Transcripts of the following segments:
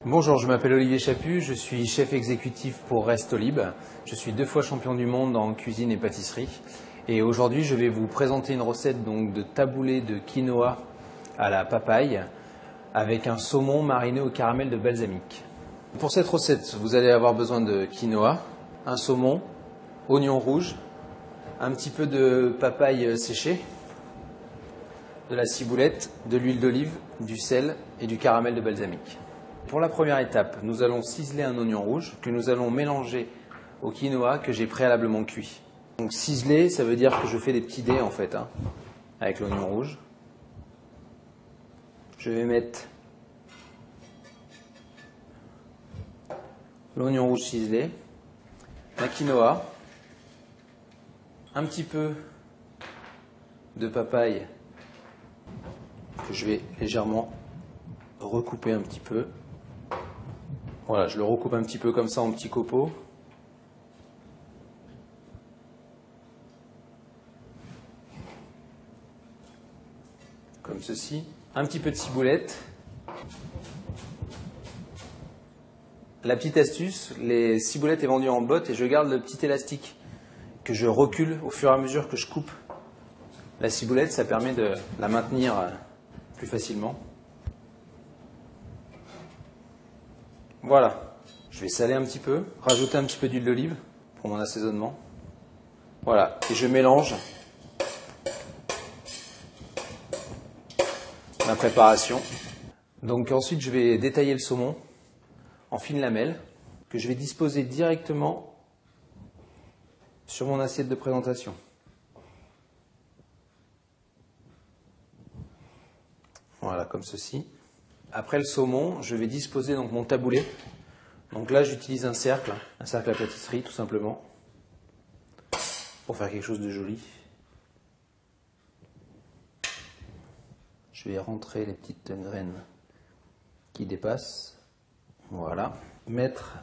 Bonjour, je m'appelle Olivier Chaput, je suis chef exécutif pour Restolib. Je suis 2 fois champion du monde en cuisine et pâtisserie. Et aujourd'hui, je vais vous présenter une recette donc, de taboulé de quinoa à la papaye avec un saumon mariné au caramel de balsamique. Pour cette recette, vous allez avoir besoin de quinoa, un saumon, oignon rouge, un petit peu de papaye séchée, de la ciboulette, de l'huile d'olive, du sel et du caramel de balsamique. Pour la première étape, nous allons ciseler un oignon rouge que nous allons mélanger au quinoa que j'ai préalablement cuit. Donc ciseler, ça veut dire que je fais des petits dés en fait, avec l'oignon rouge. Je vais mettre l'oignon rouge ciselé, la quinoa, un petit peu de papaye que je vais légèrement recouper un petit peu. Voilà, je le recoupe un petit peu comme ça en petits copeaux. Comme ceci. Un petit peu de ciboulette. La petite astuce, les ciboulettes est vendue en botte et je garde le petit élastique que je recule au fur et à mesure que je coupe. La ciboulette, ça permet de la maintenir plus facilement. Voilà, je vais saler un petit peu, rajouter un petit peu d'huile d'olive pour mon assaisonnement. Voilà, et je mélange ma préparation. Donc ensuite, je vais détailler le saumon en fines lamelles que je vais disposer directement sur mon assiette de présentation. Voilà, comme ceci. Après le saumon, je vais disposer donc mon taboulé. Donc là, j'utilise un cercle à pâtisserie tout simplement, pour faire quelque chose de joli. Je vais rentrer les petites graines qui dépassent. Voilà. Mettre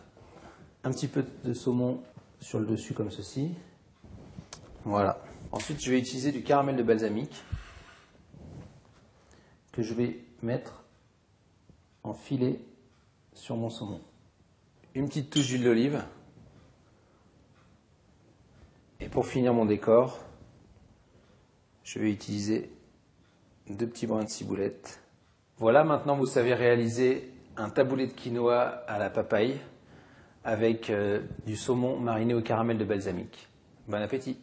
un petit peu de saumon sur le dessus comme ceci. Voilà. Ensuite, je vais utiliser du caramel de balsamique que je vais mettre en filet sur mon saumon. Une petite touche d'huile d'olive. Et pour finir mon décor, je vais utiliser 2 petits brins de ciboulette. Voilà, maintenant vous savez réaliser un taboulé de quinoa à la papaye avec du saumon mariné au caramel de balsamique. Bon appétit!